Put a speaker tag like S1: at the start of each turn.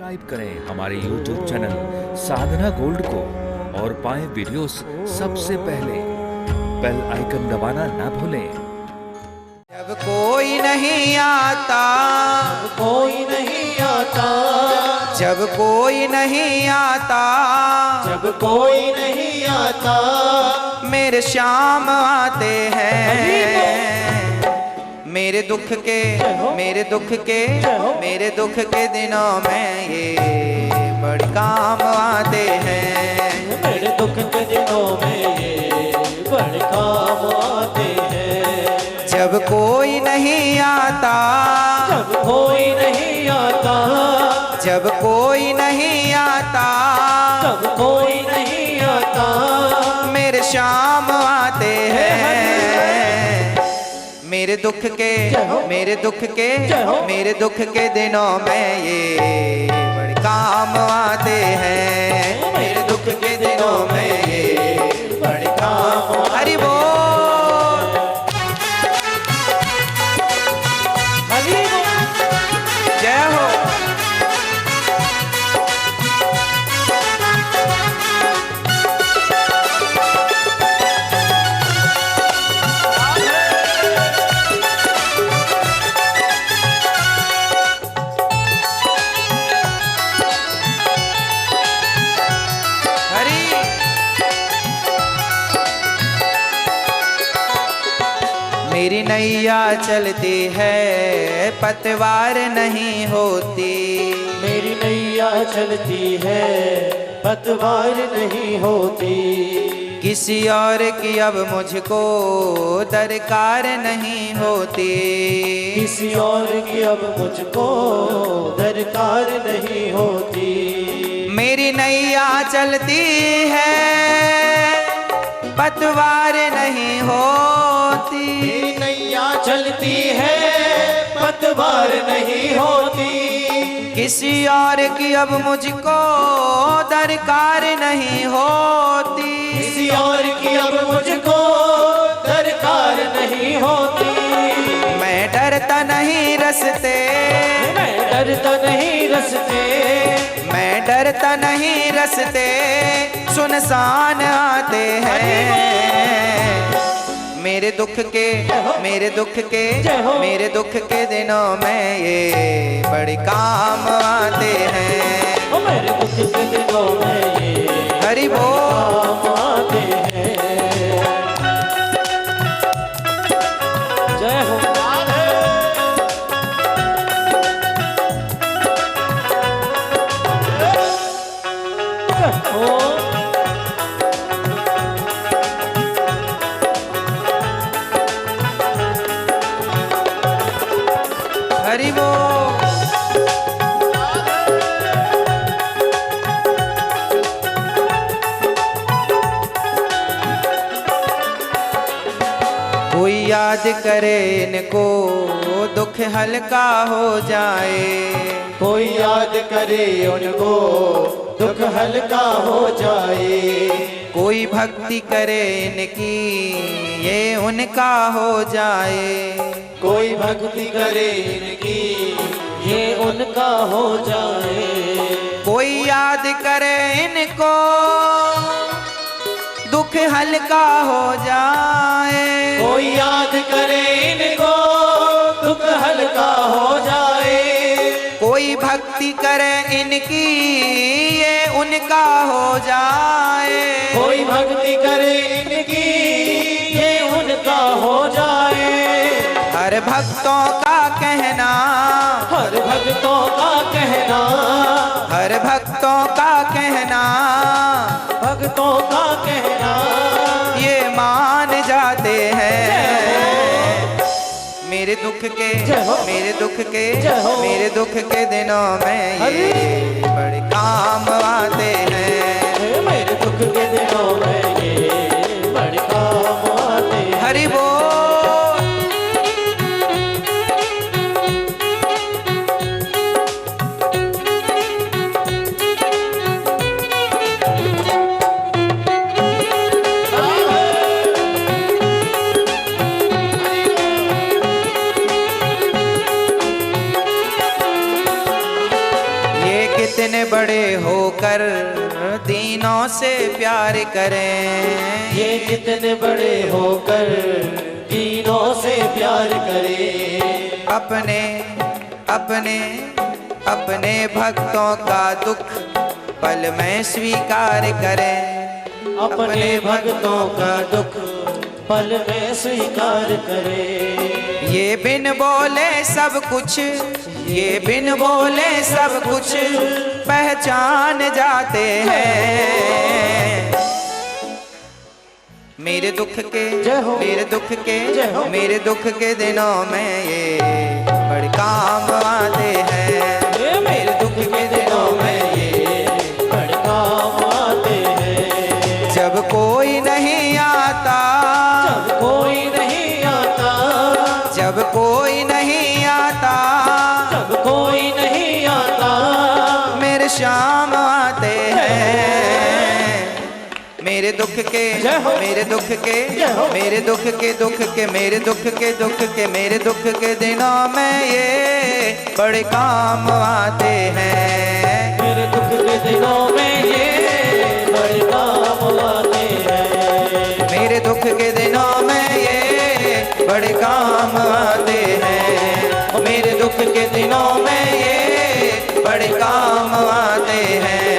S1: Subscribe करें हमारे YouTube channel साधना gold को और पाएं वीडियोस सबसे पहले। बेल आइकन दबाना ना भूलें।
S2: जब कोई नहीं आता,
S3: कोई नहीं आता,
S2: जब कोई नहीं आता,
S3: जब कोई नहीं आता,
S2: मेरे श्याम आते हैं। मेरे दुख के मेरे दुख के मेरे दुख के दिनों में ये बड़े काम आते हैं।
S3: मेरे दुख के दिनों में ये बड़े काम आते हैं।
S2: जब कोई नहीं आता,
S3: जब कोई नहीं आता,
S2: जब कोई नहीं आता,
S3: जब कोई नहीं आता,
S2: मेरे श्याम आते हैं। मेरे दुख के मेरे दुख के मेरे दुख के दिनों में ये बड़े काम आते हैं। मेरे दुख के दिनों में ये बड़े काम। हरि बोल,
S3: हरि बोल,
S2: जय हो। मेरी नैया चलती है पतवार नहीं होती।
S3: मेरी नैया चलती है पतवार नहीं होती।
S2: किसी और की अब मुझको दरकार नहीं होती।
S3: किसी और की अब मुझको दरकार नहीं होती।
S2: मेरी नैया चलती है पतवार नहीं होती।
S3: मेरी नैया चलती है पतवार नहीं होती।
S2: किसी और की अब मुझको दरकार नहीं होती।
S3: किसी और की अब मुझको दरकार नहीं होती।
S2: मैं डरता नहीं रस्ते,
S3: मैं डरता नहीं रस्ते,
S2: मैं डरता नहीं रस्ते सुनसान आते हैं। मेरे दुख के मेरे दुख के मेरे दुख के दिनों में ये बड़े काम आते हैं।
S3: मेरे दुख के दिनों में ये
S2: हरि बोल,
S3: काम आते हैं। जय हो।
S2: हरि बोल। कोई याद करे इनको दुख हल्का हो जाए।
S3: कोई याद करे उनको दुख हल्का हो जाए।
S2: कोई भक्ति करे इनकी ये उनका हो जाए।
S3: कोई भक्ति करे इनकी ये उनका हो जाए।
S2: कोई याद करे इनको दुख हल्का हो जाए।
S3: कोई याद करे इनको दुख हल्का हो जाए।
S2: कोई भक्ति करे इनकी ये उनका हो जाए।
S3: कोई भक्ति करे इनकी ये उनका हो जाए।
S2: हर भक्तों का कहना,
S3: हर भक्तों का कहना,
S2: हर भक्तों का कहना,
S3: भक्तों का कहना
S2: ये मान जाते हैं। मेरे दुख के मेरे दुख के मेरे दुख के दिनों में ये बड़े काम आते हैं।
S3: मेरे दुख के दिनों में ये बड़े काम आते हैं।
S2: हरि बोल। कितने बड़े होकर दीनों से प्यार करें,
S3: ये कितने बड़े होकर दीनों से प्यार करें।
S2: अपने अपने अपने भक्तों का दुख पल में स्वीकार करें,
S3: अपने भक्तों का दुख पल में स्वीकार करे।
S2: ये बिन बोले सब कुछ, ये बिन बोले सब कुछ पहचान जाते हैं। मेरे दुख के, मेरे दुख के, मेरे दुख के दिनों में ये बड़े काम आते हैं।
S3: मेरे दुख के दिनों में ये बड़े काम आते हैं।
S2: जब कोई नहीं आता,
S3: जब कोई नहीं आता,
S2: जब कोई नहीं आता,
S3: जब कोई नहीं आता,
S2: मेरे शाम आते हैं। मेरे दुख के, मेरे दुख के, मेरे दुख के, दुख के, मेरे दुख के, दुख के, मेरे दुख के दिनों में ये बड़े काम आते हैं।
S3: मेरे दुख के दिनों में ये बड़े काम आते हैं।
S2: मेरे दुख के दिनों में ये बड़े काम आते हैं। मेरे दुख के दिनों में ये बड़े काम आते हैं।